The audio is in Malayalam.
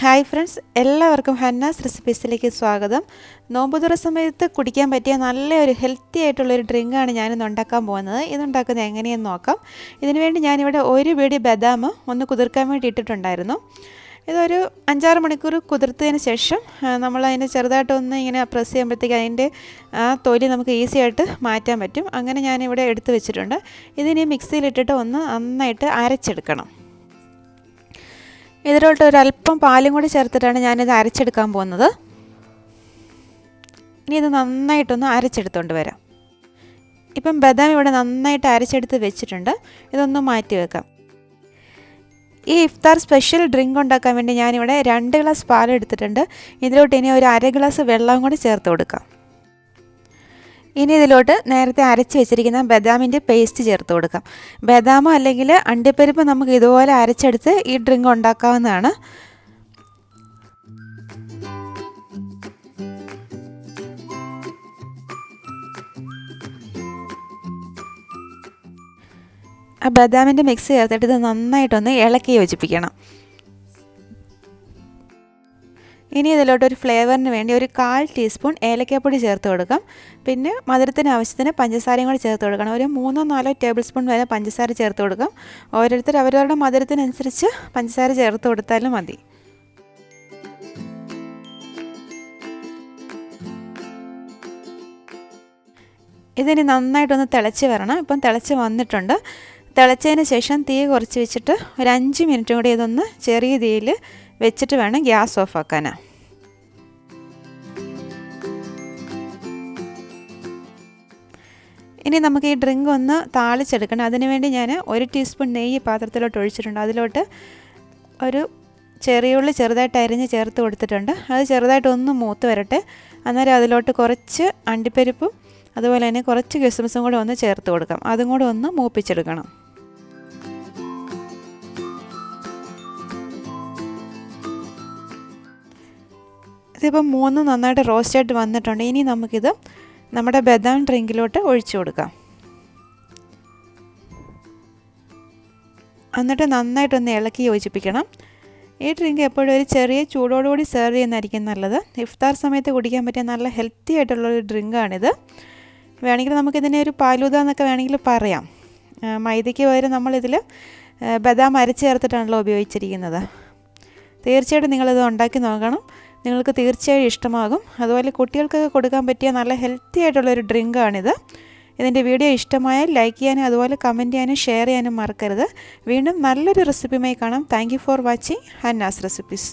ഹായ് ഫ്രണ്ട്സ്, എല്ലാവർക്കും ഹന്നാസ് റെസിപ്പീസിലേക്ക് സ്വാഗതം. നോമ്പുതുറ സമയത്ത് കുടിക്കാൻ പറ്റിയ നല്ലൊരു ഹെൽത്തി ആയിട്ടുള്ളൊരു ഡ്രിങ്കാണ് ഞാനിന്ന് ഉണ്ടാക്കാൻ പോകുന്നത്. ഇതുണ്ടാക്കുന്നത് എങ്ങനെയെന്ന് നോക്കാം. ഇതിനുവേണ്ടി ഞാനിവിടെ ഒരു പിടി ബദാം ഒന്ന് കുതിർക്കാൻ വേണ്ടി ഇട്ടിട്ടുണ്ടായിരുന്നു. ഇതൊരു 5-6 മണിക്കൂർ കുതിർത്തതിന് ശേഷം നമ്മളതിനെ ചെറുതായിട്ടൊന്ന് ഇങ്ങനെ പ്രസ് ചെയ്യുമ്പോഴത്തേക്ക് അതിൻ്റെ ആ തൊലി നമുക്ക് ഈസി ആയിട്ട് മാറ്റാൻ പറ്റും. അങ്ങനെ ഞാനിവിടെ എടുത്ത് വെച്ചിട്ടുണ്ട്. ഇതിനി മിക്സിയിലിട്ടിട്ട് ഒന്ന് നന്നായിട്ട് അരച്ചെടുക്കണം. ഇതിലോട്ട് ഒരല്പം പാലും കൂടി ചേർത്തിട്ടാണ് ഞാനിത് അരച്ചെടുക്കാൻ പോകുന്നത്. ഇനി ഇത് നന്നായിട്ടൊന്ന് അരച്ചെടുത്തുകൊണ്ട് വരാം. ഇപ്പം ബദാം ഇവിടെ നന്നായിട്ട് അരച്ചെടുത്ത് വെച്ചിട്ടുണ്ട്. ഇതൊന്ന് മാറ്റി വെക്കാം. ഈ ഇഫ്താർ സ്പെഷ്യൽ ഡ്രിങ്ക് ഉണ്ടാക്കാൻ വേണ്ടി ഞാനിവിടെ 2 ഗ്ലാസ് പാൽ എടുത്തിട്ടുണ്ട്. ഇതിലോട്ട് ഇനി ഒരു 1/2 ഗ്ലാസ് വെള്ളം കൂടി ചേർത്ത് കൊടുക്കാം. ഇനി ഇതിലോട്ട് നേരത്തെ അരച്ച് വെച്ചിരിക്കുന്ന ബദാമിൻ്റെ പേസ്റ്റ് ചേർത്ത് കൊടുക്കാം. ബദാമോ അല്ലെങ്കിൽ അണ്ടിപ്പരിപ്പ് നമുക്ക് ഇതുപോലെ അരച്ചെടുത്ത് ഈ ഡ്രിങ്ക് ഉണ്ടാക്കാവുന്നതാണ്. ആ ബദാമിൻ്റെ മിക്സ് ചേർത്തിട്ട് ഇത് നന്നായിട്ടൊന്ന് ഇളക്കി യോജിപ്പിക്കണം. ഇനി ഇതിലോട്ടൊരു ഫ്ലേവറിന് വേണ്ടി ഒരു 1/4 ടീസ്പൂൺ ഏലക്കാപ്പൊടി ചേർത്ത് കൊടുക്കാം. പിന്നെ മധുരത്തിന് ആവശ്യത്തിന് പഞ്ചസാരയും കൂടി ചേർത്ത് കൊടുക്കണം. ഒരു 3-4 ടേബിൾ സ്പൂൺ വരെ പഞ്ചസാര ചേർത്ത് കൊടുക്കാം. ഓരോരുത്തർ അവരവരുടെ മധുരത്തിനനുസരിച്ച് പഞ്ചസാര ചേർത്ത് കൊടുത്താലും മതി. ഇതിനി നന്നായിട്ടൊന്ന് തിളച്ച് വരണം. ഇപ്പം തിളച്ച് വന്നിട്ടുണ്ട്. തിളച്ചതിന് ശേഷം തീ കുറച്ച് വെച്ചിട്ട് ഒരു 5 മിനിറ്റും കൂടി ഇതൊന്ന് ചെറിയ തീയിൽ വെച്ചിട്ട് വേണം ഗ്യാസ് ഓഫ് ആക്കാൻ. ഇനി നമുക്ക് ഈ ഡ്രിങ്ക് ഒന്ന് താളിച്ചെടുക്കണം. അതിനുവേണ്ടി ഞാൻ 1 ടീസ്പൂൺ നെയ്യ് പാത്രത്തിലോട്ട് ഒഴിച്ചിട്ടുണ്ട്. അതിലോട്ട് ഒരു ചെറിയ ഉള്ളി ചെറുതായിട്ട് അരിഞ്ഞ് ചേർത്ത് കൊടുത്തിട്ടുണ്ട്. അത് ചെറുതായിട്ടൊന്ന് മൂത്ത് വരട്ടെ. അന്നേരം അതിലോട്ട് കുറച്ച് അണ്ടിപ്പരിപ്പും അതുപോലെ തന്നെ കുറച്ച് കിസ്മിസും കൂടെ ഒന്ന് ചേർത്ത് കൊടുക്കാം. അതും കൂടെ ഒന്ന് മൂപ്പിച്ചെടുക്കണം. ഇതിപ്പോൾ 3 നന്നായിട്ട് റോസ്റ്റായിട്ട് വന്നിട്ടുണ്ട്. ഇനി നമുക്കിത് നമ്മുടെ ബദാം ഡ്രിങ്കിലോട്ട് ഒഴിച്ചു കൊടുക്കാം. എന്നിട്ട് നന്നായിട്ടൊന്ന് ഇളക്കി യോജിപ്പിക്കണം. ഈ ഡ്രിങ്ക് എപ്പോഴും ഒരു ചെറിയ ചൂടോടുകൂടി സെർവ് ചെയ്യുന്നതായിരിക്കും നല്ലത്. ഇഫ്താർ സമയത്ത് കുടിക്കാൻ പറ്റിയ നല്ല ഹെൽത്തി ആയിട്ടുള്ളൊരു ഡ്രിങ്കാണിത്. വേണമെങ്കിൽ നമുക്കിതിനെ ഒരു ഫാലൂദ എന്നൊക്കെ വേണമെങ്കിൽ പറയാം. മൈദയ്ക്ക് പകരം നമ്മളിതിൽ ബദാം അരച്ച് ചേർത്തിട്ടാണല്ലോ ഉപയോഗിച്ചിരിക്കുന്നത്. തീർച്ചയായിട്ടും നിങ്ങളിത് ഉണ്ടാക്കി നോക്കണം. നിങ്ങൾക്ക് തീർച്ചയായും ഇഷ്ടമാകും. അതുപോലെ കുട്ടികൾക്കൊക്കെ കൊടുക്കാൻ പറ്റിയ നല്ല ഹെൽത്തി ആയിട്ടുള്ളൊരു ഡ്രിങ്കാണിത്. ഇതിൻ്റെ വീഡിയോ ഇഷ്ടമായാൽ ലൈക്ക് ചെയ്യാനും അതുപോലെ കമൻറ്റ് ചെയ്യാനും ഷെയർ ചെയ്യാനും മറക്കരുത്. വീണ്ടും നല്ലൊരു റെസിപ്പിയുമായി കാണാം. Thank you for watching Hanna's recipes.